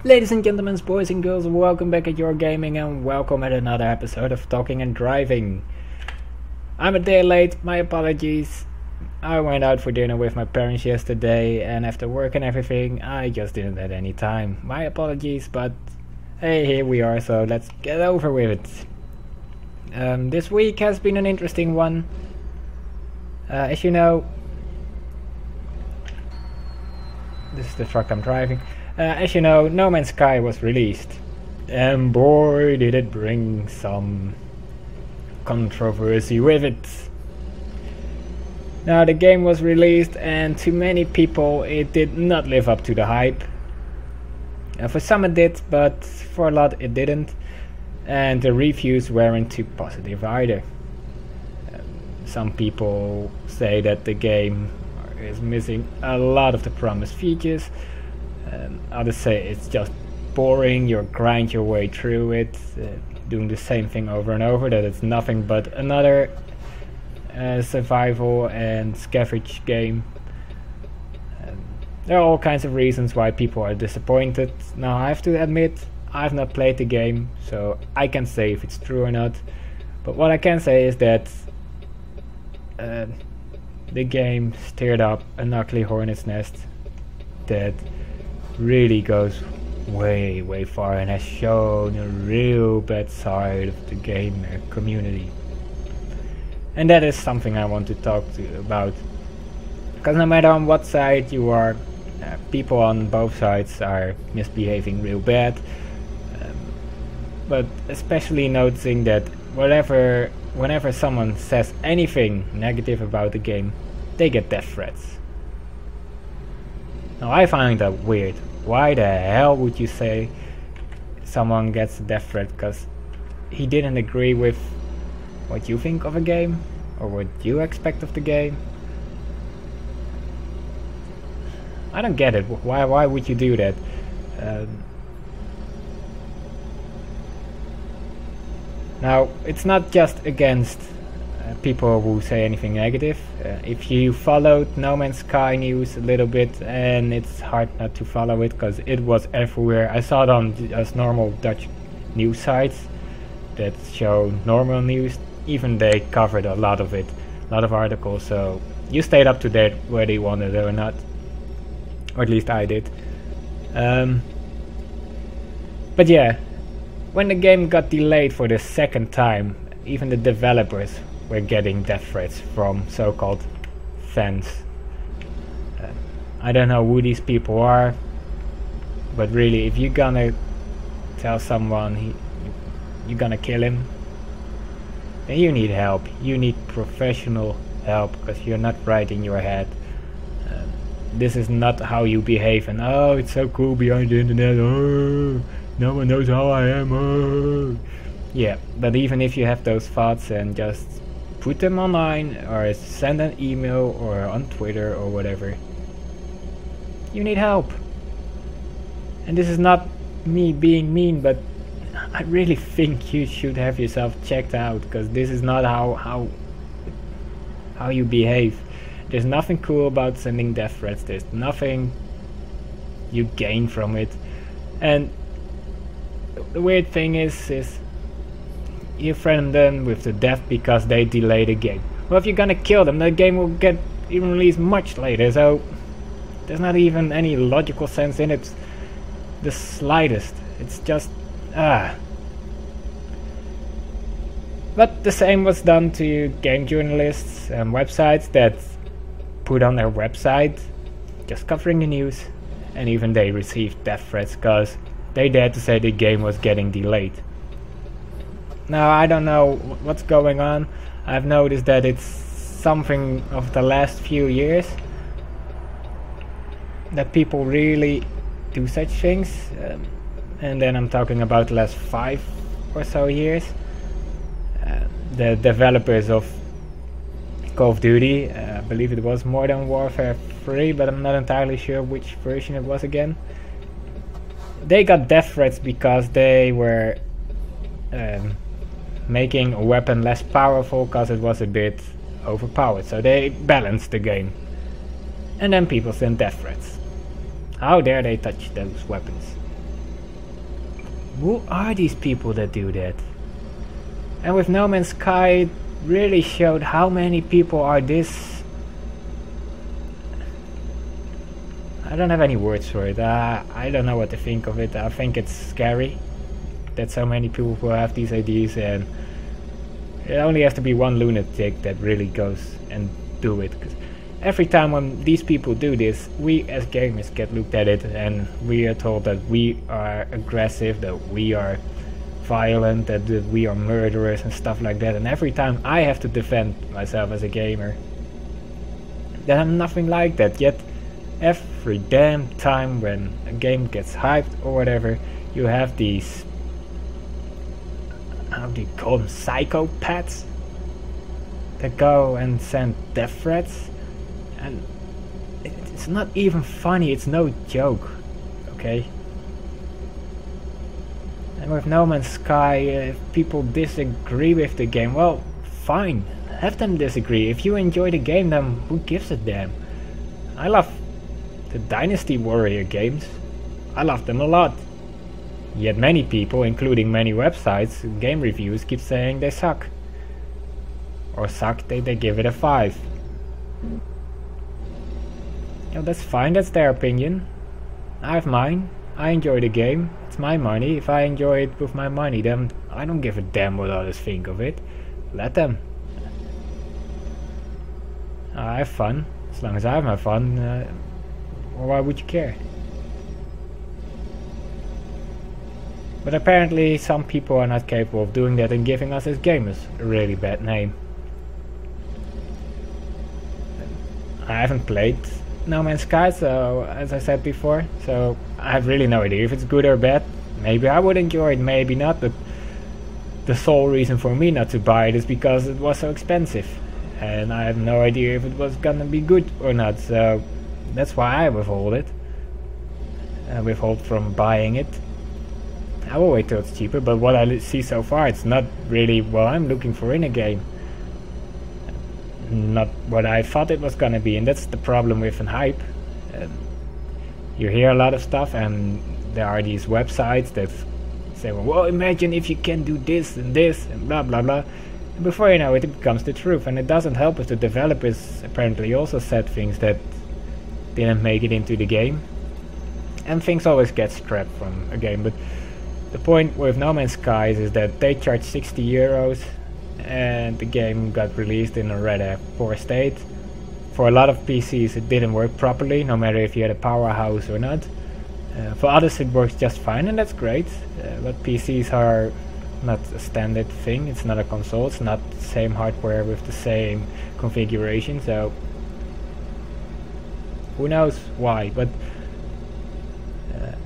Ladies and gentlemen, boys and girls, welcome back at Your Gaming and welcome at another episode of Talking and Driving. I'm a day late, my apologies. I went out for dinner with my parents yesterday and after work and everything, I just didn't have any time. My apologies, but hey, here we are, so let's get over with it. This week has been an interesting one. As you know, this is the truck I'm driving. As you know, No Man's Sky was released, and boy did it bring some controversy with it. Now the game was released and to many people it did not live up to the hype. For some it did, but for a lot it didn't, and the reviews weren't too positive either. Some people say that the game is missing a lot of the promised features. Others say it's just boring, you grind your way through it, doing the same thing over and over, that it's nothing but another survival and scavenge game. There are all kinds of reasons why people are disappointed. Now I have to admit, I've not played the game, so I can't say if it's true or not. But what I can say is that the game stirred up an ugly hornet's nest that really goes way far and has shown a real bad side of the gamer community. And that is something I want to talk about, because no matter on what side you are, people on both sides are misbehaving real bad. But especially noticing that whenever someone says anything negative about the game, they get death threats. Now I find that weird. Why the hell would you say someone gets a death threat because he didn't agree with what you think of a game or what you expect of the game? I don't get it. Why would you do that? Now it's not just against people who say anything negative. If you followed No Man's Sky news a little bit, and it's hard not to follow it because it was everywhere. I saw it on just normal Dutch news sites that show normal news. Even they covered a lot of it, a lot of articles, so you stayed up to date whether you wanted it or not, or at least I did. But yeah, when the game got delayed for the second time, even the developers were getting death threats from so-called fans. I don't know who these people are, but really, if you're gonna tell someone you're gonna kill him, then you need help. You need professional help, because you're not right in your head. This is not how you behave, and oh, it's so cool behind the internet, oh, no one knows how I am, oh. Yeah, but even if you have those thoughts and just put them online or send an email or on Twitter or whatever, you need help. And this is not me being mean, but I really think you should have yourself checked out, because this is not how you behave. There's nothing cool about sending death threats. There's nothing you gain from it. And the weird thing is you threaten them with the death because they delay the game. Well, if you're gonna kill them, the game will get even released much later, so there's not even any logical sense in it, the slightest. It's just But the same was done to game journalists and websites that put on their website just covering the news, and even they received death threats because they dared to say the game was getting delayed. Now I don't know what's going on. I've noticed that it's something of the last few years that people really do such things, and then I'm talking about the last 5 or so years. The developers of Call of Duty, I believe it was Modern Warfare 3, but I'm not entirely sure which version it was again. They got death threats because they were making a weapon less powerful because it was a bit overpowered. So they balanced the game. And then people sent death threats. How dare they touch those weapons? Who are these people that do that? And with No Man's Sky, it really showed how many people are this... I don't have any words for it. I don't know what to think of it. I think it's scary that so many people will have these ideas, and it only has to be one lunatic that really goes and do it. 'Cause every time when these people do this, we as gamers get looked at it and we are told that we are aggressive, that we are violent, that we are murderers and stuff like that. And every time I have to defend myself as a gamer, that I'm nothing like that. Yet every damn time when a game gets hyped or whatever, you have these, how do you call them, psychopaths that go and send death threats. And it's not even funny, it's no joke, okay? And with No Man's Sky, if people disagree with the game, well, fine, have them disagree. If you enjoy the game, then who gives a damn? I love the Dynasty Warrior games. I love them a lot. Yet many people, including many websites, game reviews, keep saying they suck. Or suck, they give it a 5. Yeah, that's fine, that's their opinion. I have mine. I enjoy the game. It's my money. If I enjoy it with my money, then I don't give a damn what others think of it. Let them. I have fun. As long as I have my fun, why would you care? But apparently some people are not capable of doing that and giving us as gamers a really bad name. I haven't played No Man's Sky, so as I said before, so I have really no idea if it's good or bad. Maybe I would enjoy it, maybe not, but the sole reason for me not to buy it is because it was so expensive. And I have no idea if it was gonna be good or not, so that's why I withhold it. Withhold from buying it. I will wait till it's cheaper, but what I see so far, it's not really what I'm looking for in a game. Not what I thought it was gonna be, and that's the problem with an hype. You hear a lot of stuff, and there are these websites that say, well, imagine if you can do this and blah blah blah. And before you know it, it becomes the truth, and it doesn't help if the developers apparently also said things that didn't make it into the game. And things always get scrapped from a game, but the point with No Man's Sky is that they charge 60 euros and the game got released in a rather poor state. For a lot of PCs it didn't work properly, no matter if you had a powerhouse or not. For others it works just fine, and that's great, but PCs are not a standard thing, it's not a console, it's not the same hardware with the same configuration, so who knows why, but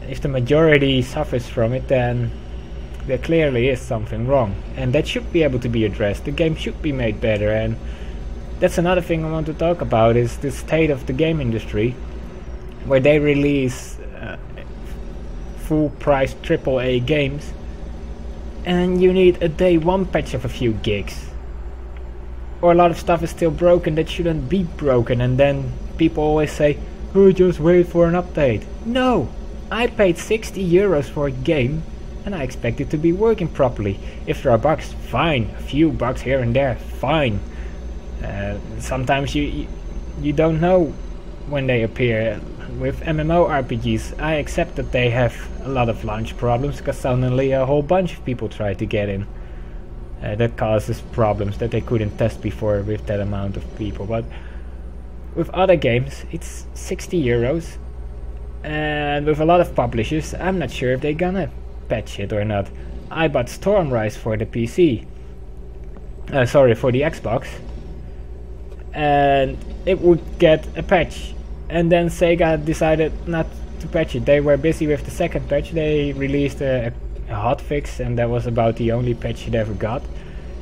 if the majority suffers from it, then there clearly is something wrong, and that should be able to be addressed. The game should be made better, and that's another thing I want to talk about, is the state of the game industry, where they release full price AAA games and you need a day one patch of a few gigs, or a lot of stuff is still broken that shouldn't be broken, and then people always say, oh, just wait for an update. No! I paid 60 euros for a game and I expect it to be working properly. If there are bugs, fine. A few bugs here and there, fine. Sometimes you don't know when they appear. With MMORPGs, I accept that they have a lot of launch problems, because suddenly a whole bunch of people try to get in. That causes problems that they couldn't test before with that amount of people. But with other games, it's 60 euros. And with a lot of publishers, I'm not sure if they're gonna patch it or not. I bought Stormrise for the PC. Sorry, for the Xbox. And it would get a patch. And then Sega decided not to patch it. They were busy with the second patch. They released a hotfix, and that was about the only patch it ever got.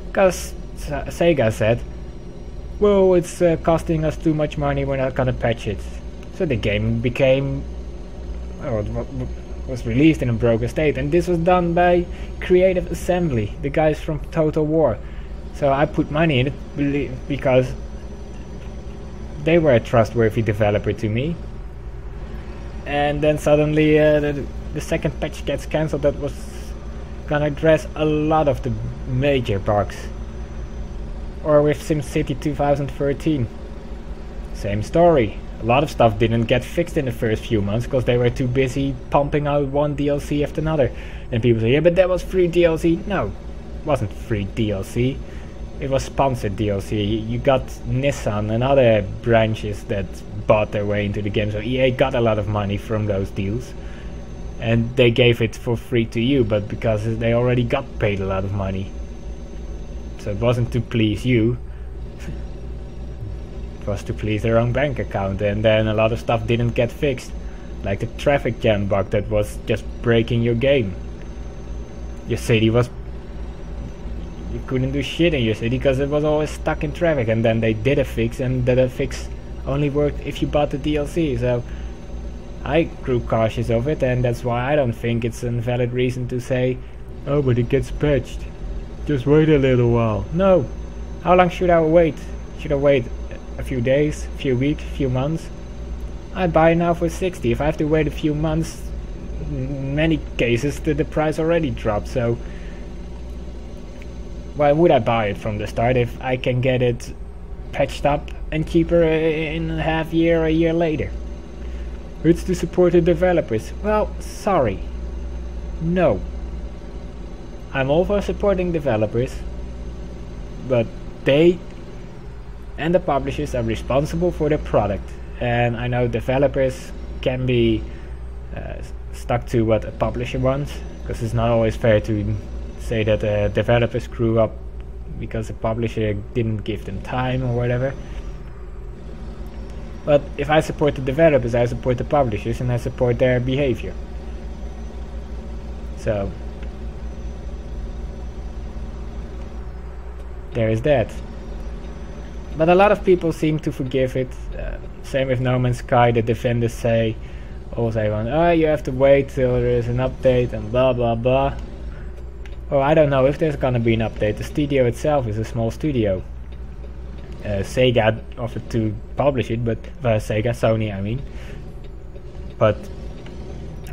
Because Sega said, well, it's costing us too much money, we're not gonna patch it. So the game became, or was released in a broken state, and this was done by Creative Assembly, the guys from Total War. So I put money in it because they were a trustworthy developer to me, and then suddenly the second patch gets cancelled that was gonna address a lot of the major bugs. Or with SimCity 2013, same story. A lot of stuff didn't get fixed in the first few months because they were too busy pumping out one DLC after another. And people say, yeah, but that was free DLC. No, it wasn't free DLC. It was sponsored DLC. You got Nissan and other branches that bought their way into the game, so EA got a lot of money from those deals. And they gave it for free to you, but because they already got paid a lot of money. So it wasn't to please you. It was to please their own bank account, and then a lot of stuff didn't get fixed. Like the traffic jam bug that was just breaking your game. Your city was... You couldn't do shit in your city because it was always stuck in traffic, and then they did a fix, and that fix only worked if you bought the DLC, so... I grew cautious of it, and that's why I don't think it's a valid reason to say, oh, but it gets patched. Just wait a little while. No! How long should I wait? Should I wait a few days, a few weeks, a few months? I buy now for 60. If I have to wait a few months, in many cases the price already dropped, so... Why would I buy it from the start if I can get it patched up and cheaper in a half year or a year later? It's to support the developers. Well, sorry. No. I'm all for supporting developers, but they and the publishers are responsible for the product. And I know developers can be stuck to what a publisher wants, because it's not always fair to say that a developer screw up because the publisher didn't give them time or whatever. But if I support the developers, I support the publishers, and I support their behavior. So there is that. But a lot of people seem to forgive it. Same with No Man's Sky. The defenders say, oh, you have to wait till there is an update and blah blah blah. Well, I don't know if there's gonna be an update. The studio itself is a small studio. Sega offered to publish it, but Sony I mean. But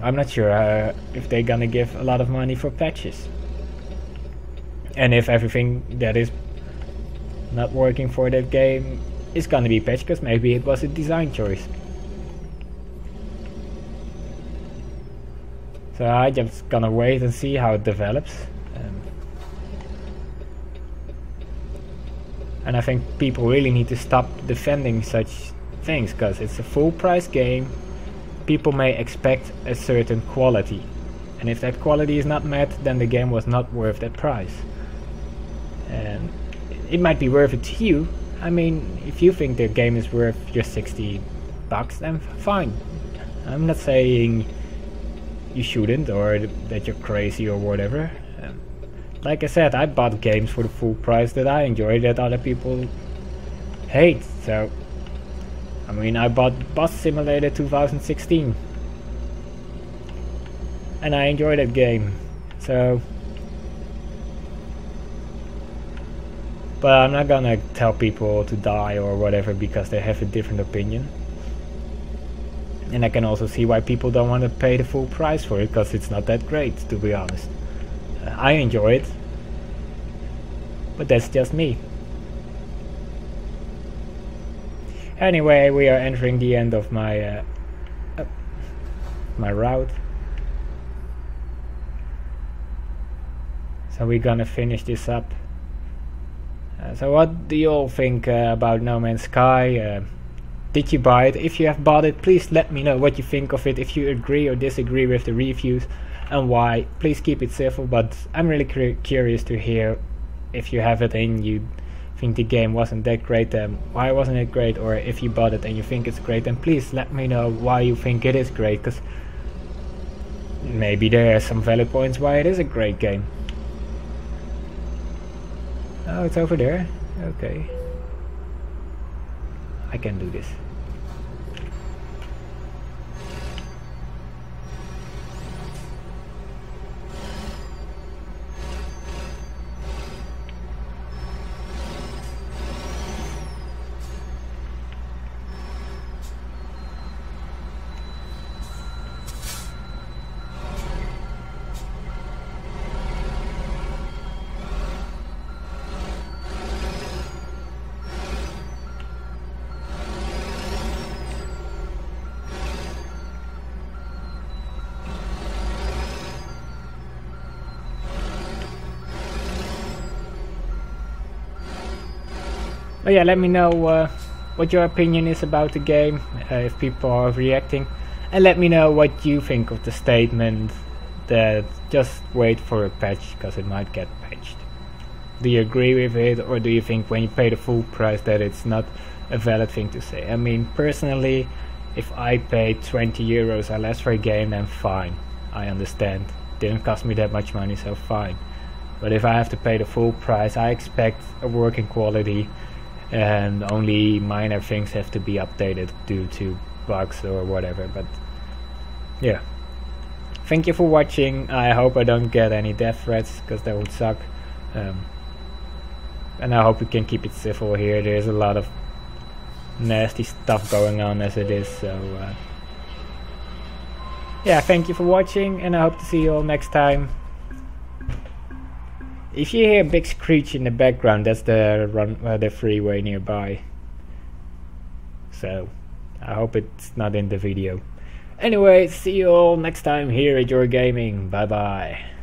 I'm not sure if they're gonna give a lot of money for patches. And if everything that is not working for that game is gonna be patched, because maybe it was a design choice. So I'm just gonna wait and see how it develops. And I think people really need to stop defending such things, because it's a full price game. People may expect a certain quality, and if that quality is not met, then the game was not worth that price. And it might be worth it to you. I mean, if you think the game is worth your $60, then fine. I'm not saying you shouldn't, or that you're crazy or whatever. Like I said, I bought games for the full price that I enjoy, that other people hate. So, I mean, I bought Bus Simulator 2016, and I enjoyed that game. So, but I'm not gonna tell people to die or whatever because they have a different opinion. And I can also see why people don't want to pay the full price for it, because it's not that great, to be honest. I enjoy it, but that's just me. Anyway, we are entering the end of my my route, so we're gonna finish this up. So what do you all think about No Man's Sky? Did you buy it? If you have bought it, please let me know what you think of it, if you agree or disagree with the reviews, and why. Please keep it civil, but I'm really curious to hear if you have it and you think the game wasn't that great, then why wasn't it great? Or if you bought it and you think it's great, then please let me know why you think it is great, because maybe there are some valid points why it is a great game. Oh, it's over there? Okay. I can do this. But yeah, let me know what your opinion is about the game, if people are reacting, and let me know what you think of the statement that just wait for a patch because it might get patched. Do you agree with it, or do you think when you pay the full price that it's not a valid thing to say? I mean, personally, if I pay 20 euros or less for a game, then fine, I understand. Didn't cost me that much money, so fine. But if I have to pay the full price, I expect a working quality, and only minor things have to be updated due to bugs or whatever. But yeah, thank you for watching. I hope I don't get any death threats, because that would suck. And I hope we can keep it civil here. There's a lot of nasty stuff going on as it is, so yeah, thank you for watching, and I hope to see you all next time. If you hear a big screech in the background, that's the freeway nearby, so I hope it's not in the video. Anyway, see you all next time here at Your Gaming. Bye bye.